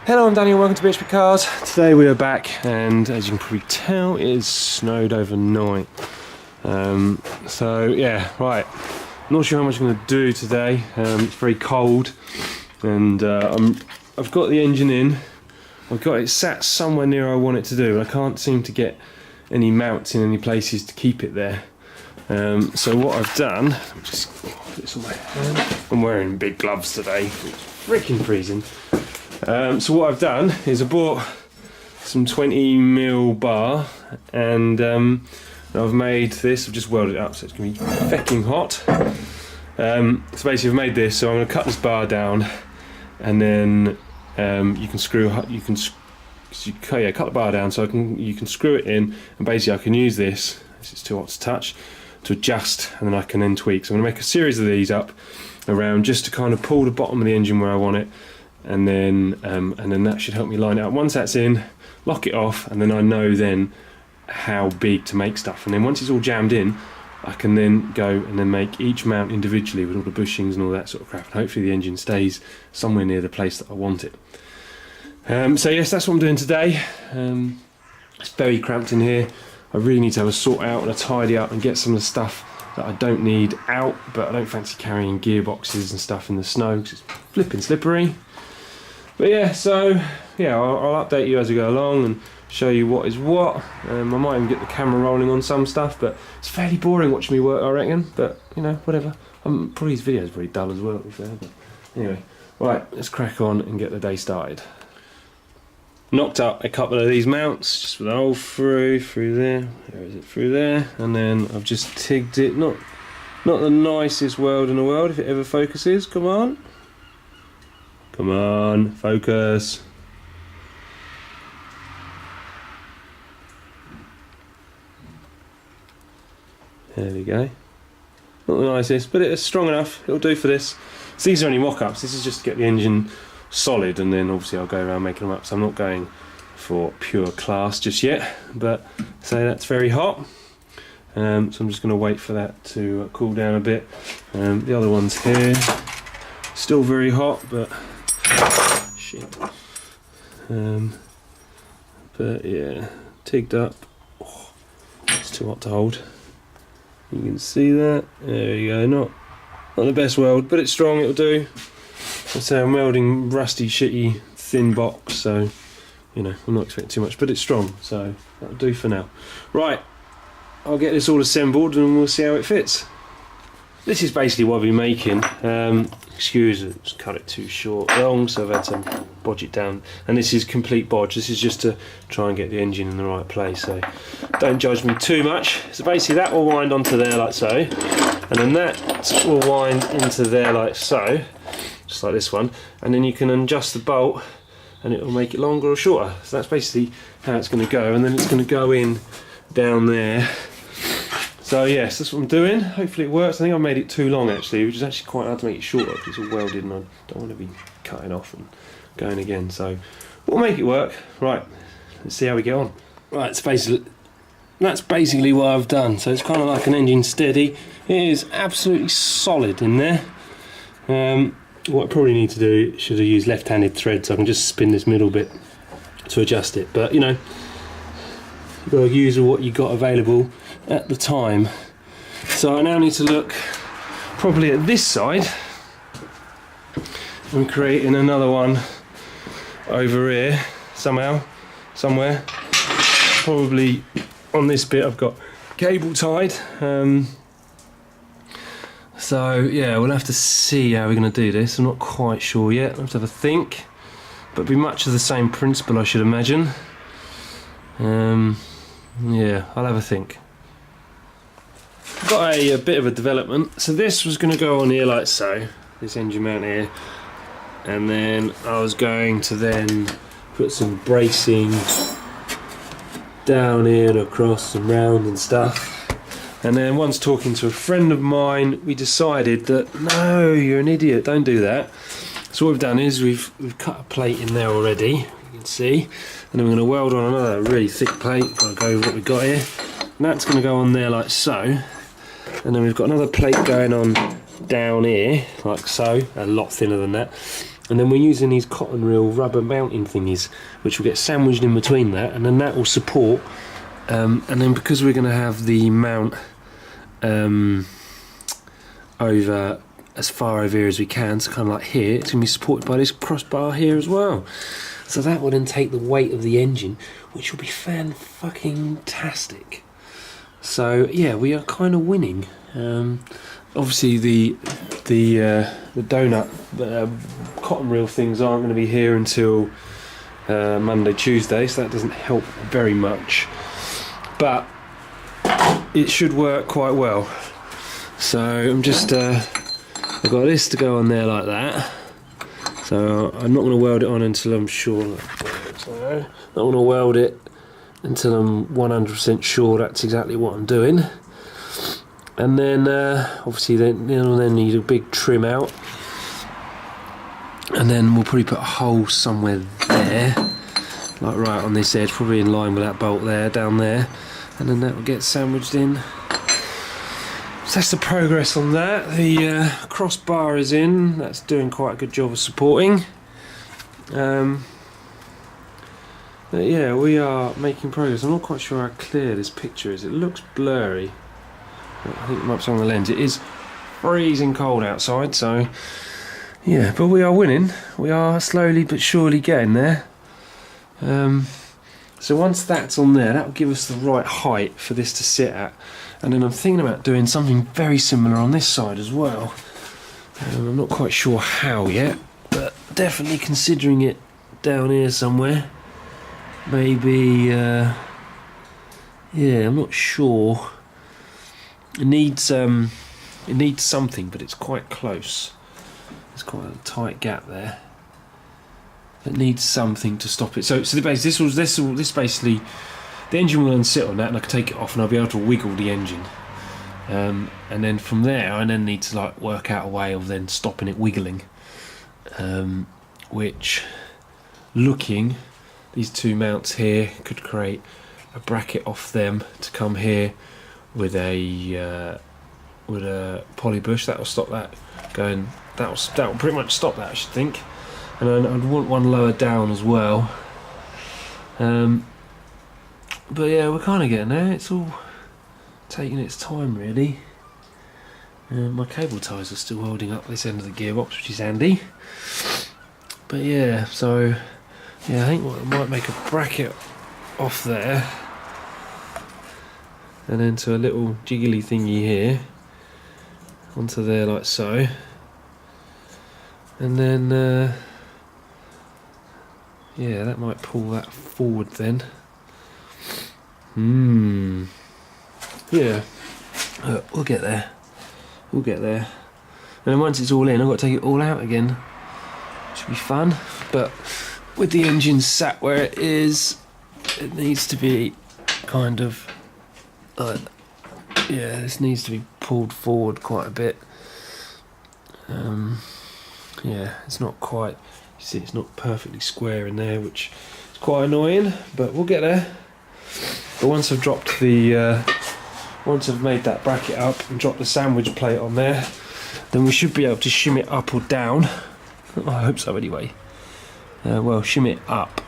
Hello, I'm Danny and welcome to BHP Cars. Today we are back and as you can probably tell it is snowed overnight. So yeah, right, I'm not sure how much I'm going to do today. It's very cold and I've got the engine in. I've got it sat somewhere near I want it to do. I can't seem to get any mounts in any places to keep it there. So what I've done, let me just put this on my hand. I'm wearing big gloves today, it's freaking freezing. So what I've done is I bought some 20mm bar and I've made this. I've just welded it up so it's going to be fecking hot. So basically I've made this, so I'm going to cut this bar down and then you can screw, cut the bar down so you can screw it in, and basically I can use this is too hot to touch, to adjust, and then I can then tweak. So I'm going to make a series of these up around just to kind of pull the bottom of the engine where I want it, and then that should help me line it up. Once that's in, lock it off, and then I know then how big to make stuff. And then once it's all jammed in, I can then go and then make each mount individually with all the bushings and all that sort of crap, and hopefully the engine stays somewhere near the place that I want it. So yes, that's what I'm doing today. It's very cramped in here. I really need to have a sort out and a tidy up and get some of the stuff that I don't need out, but I don't fancy carrying gearboxes and stuff in the snow because it's flipping slippery. But yeah, so yeah, I'll update you as we go along and show you what is what. I might even get the camera rolling on some stuff, but it's fairly boring watching me work, I reckon. But you know, whatever. Probably this video is pretty dull as well, to be fair. But anyway, right, let's crack on and get the day started. Knocked up a couple of these mounts, just with a hole through there. Where is it? Through there, and then I've just tigged it. Not the nicest weld in the world, if it ever focuses. Come on. Come on, focus. There we go. Not the nicest, but it's strong enough. It'll do for this. So these are only mock-ups. This is just to get the engine solid, and then obviously I'll go around making them up. So I'm not going for pure class just yet. But so that's very hot. So I'm just going to wait for that to cool down a bit. The other one's here. Still very hot, but shit. But yeah, tigged up. Oh, it's too hot to hold. You can see that. There you go. Not the best weld, but it's strong. It'll do. I say I'm welding rusty, shitty, thin box, so you know I'm not expecting too much, but it's strong, so that'll do for now. Right, I'll get this all assembled and we'll see how it fits. This is basically what I've been making. Excuse me, just cut it too long, so I've had to bodge it down. And this is complete bodge. This is just to try and get the engine in the right place, so don't judge me too much. So basically that will wind onto there like so, and then that will wind into there like so, just like this one, and then you can adjust the bolt and it will make it longer or shorter. So that's basically how it's going to go, and then it's going to go in down there. So yes, that's what I'm doing. Hopefully it works. I think I made it too long actually, which is actually quite hard to make it shorter because it's all welded and I don't want to be cutting off and going again. So we'll make it work. Right, let's see how we get on. Right, that's basically what I've done. So it's kind of like an engine steady. It is absolutely solid in there. What I probably need to do, should have used left-handed thread so I can just spin this middle bit to adjust it. But you know, you've got to use what you got available at the time. So I now need to look probably at this side and creating another one over here somewhere. Probably on this bit I've got cable tied. So yeah, we'll have to see how we're going to do this. I'm not quite sure yet. I'll have to have a think, but it'll be much of the same principle I should imagine. Yeah, I'll have a think. Got a bit of a development. So this was going to go on here like so, this engine mount here, and then I was going to then put some bracing down here and across and round and stuff. And then once talking to a friend of mine, we decided that no, you're an idiot, don't do that. So what we've done is we've cut a plate in there already, you can see, and then we're going to weld on another really thick plate. I'll go over what we've got here, and that's going to go on there like so. And then we've got another plate going on down here like so, a lot thinner than that, and then we're using these cotton reel rubber mounting thingies, which will get sandwiched in between that, and then that will support. And then because we're going to have the mount over as far over here as we can, so kind of like here, it's going to be supported by this crossbar here as well. So that will then take the weight of the engine, which will be fan-fucking-tastic. So yeah, we are kind of winning. Obviously the donut cotton reel things aren't going to be here until Monday, Tuesday, so that doesn't help very much. But it should work quite well. So I'm just I've got this to go on there like that. So I'm not going to weld it on until I'm sure. So I'm not going to weld it until I'm 100% sure that's exactly what I'm doing. And then obviously then need a big trim out. And then we'll probably put a hole somewhere there, like right on this edge, probably in line with that bolt there, down there. And then that will get sandwiched in. So that's the progress on that. The crossbar is in. That's doing quite a good job of supporting. But yeah, we are making progress. I'm not quite sure how clear this picture is. It looks blurry. I think it might be on the lens. It is freezing cold outside, so yeah. But we are winning. We are slowly but surely getting there. So once that's on there, that will give us the right height for this to sit at. And then I'm thinking about doing something very similar on this side as well. I'm not quite sure how yet, but definitely considering it down here somewhere. Maybe, yeah, I'm not sure. It needs something, but it's quite close. There's quite a tight gap there. It needs something to stop it. So basically, this basically. The engine will then sit on that, and I can take it off, and I'll be able to wiggle the engine. And then from there, I then need to like work out a way of then stopping it wiggling. Which, looking, these two mounts here could create a bracket off them to come here with a poly bush. That will stop that going. That will pretty much stop that, I should think. And then I'd want one lower down as well. But yeah, we're kind of getting there. It's all taking its time, really. My cable ties are still holding up this end of the gearbox, which is handy. But yeah, so yeah, I think I might make a bracket off there, and then to a little jiggly thingy here, onto there like so, and then yeah, that might pull that forward then. Yeah, we'll get there. We'll get there. And then once it's all in, I've got to take it all out again. Should be fun. But with the engine sat where it is, it needs to be kind of yeah, this needs to be pulled forward quite a bit. Yeah, it's not quite. You see, it's not perfectly square in there, which is quite annoying. But we'll get there. But once I've dropped the, once I've made that bracket up and dropped the sandwich plate on there, then we should be able to shim it up or down. I hope so anyway. Well, shim it up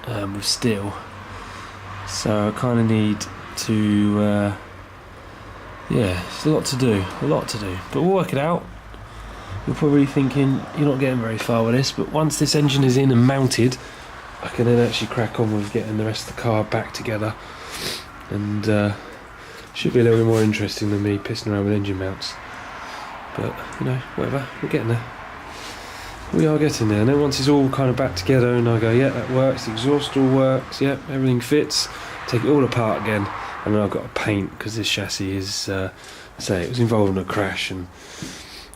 with steel. So I kind of need to, yeah, it's a lot to do, But we'll work it out. You're probably thinking you're not getting very far with this, but once this engine is in and mounted, I can then actually crack on with getting the rest of the car back together, and should be a little bit more interesting than me pissing around with engine mounts. But you know, whatever, we're getting there. We are getting there. And then once it's all kind of back together, and I go, yeah, that works. The exhaust all works. Yep, everything fits. Take it all apart again, and then I've got to paint because this chassis is, say, it was involved in a crash and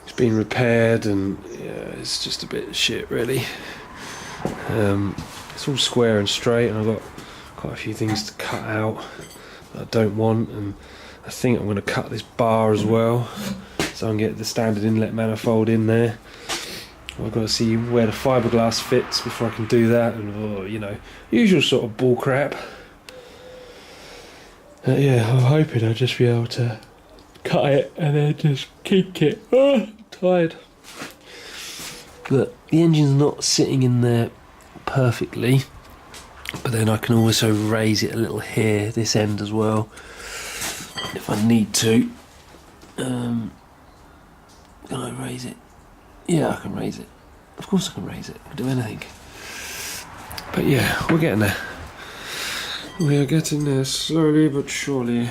it's been repaired, and yeah, it's just a bit shit, really. It's all square and straight, and I've got quite a few things to cut out that I don't want, and I think I'm going to cut this bar as well so I can get the standard inlet manifold in there. I've got to see where the fiberglass fits before I can do that, and you know, usual sort of bull crap. Yeah, I'm hoping I'll just be able to cut it and then just kink it. Oh, I'm tired. but the engine's not sitting in there perfectly. But then I can also raise it a little here, this end as well, if I need to. Can I raise it? Yeah, I can raise it. Of course I can raise it. I can do anything. But yeah, we're getting there. We are getting there slowly but surely.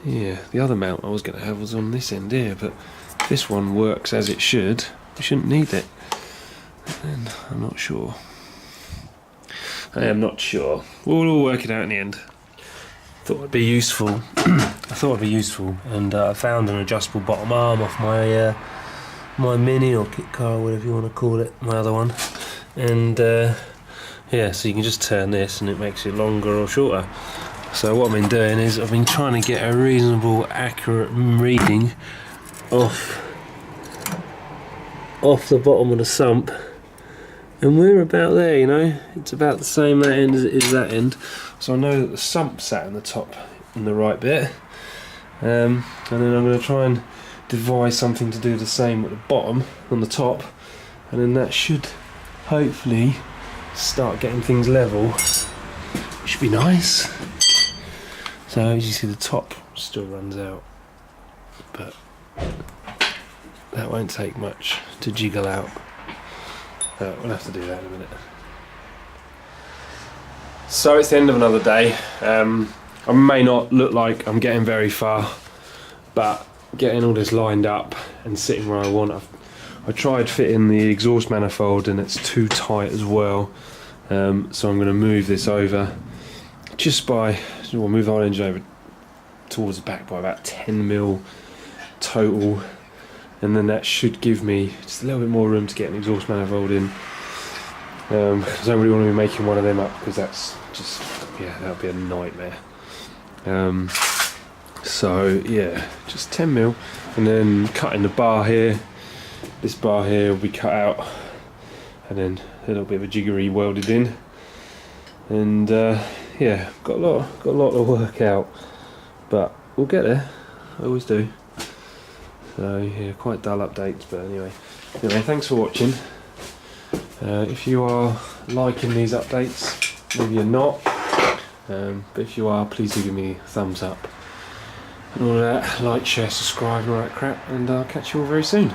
Yeah, the other mount I was going to have was on this end here, but this one works as it should. We shouldn't need it. And I'm not sure. I am not sure. We'll all work it out in the end. Thought it'd be useful. And I found an adjustable bottom arm off my my Mini or kit car, or whatever you want to call it, my other one. And yeah, so you can just turn this and it makes it longer or shorter. So what I've been doing is I've been trying to get a reasonable, accurate reading off the bottom of the sump, and we're about there, you know. It's about the same that end as it is that end. So I know that the sump sat in the top in the right bit, and then I'm going to try and devise something to do the same at the bottom on the top, and then that should hopefully start getting things level, which should be nice. So as you see, the top still runs out, but that won't take much to jiggle out. We'll have to do that in a minute. So it's the end of another day. I may not look like I'm getting very far, but getting all this lined up and sitting where I want. I tried fitting the exhaust manifold and it's too tight as well. So I'm going to move this over move the whole engine over towards the back by about 10mm total, and then that should give me just a little bit more room to get an exhaust manifold in. Because I don't really want to be making one of them up, because that's just, yeah, that would be a nightmare. So yeah, just 10mm, and then cutting the bar here. This bar here will be cut out, and then a little bit of a jiggery welded in. And yeah, got a lot to work out, but we'll get there. I always do. So yeah, quite dull updates, but anyway, thanks for watching. If you are liking these updates, maybe you're not, but if you are, please do give me a thumbs up and all that, like, share, subscribe and all that crap, and I'll catch you all very soon.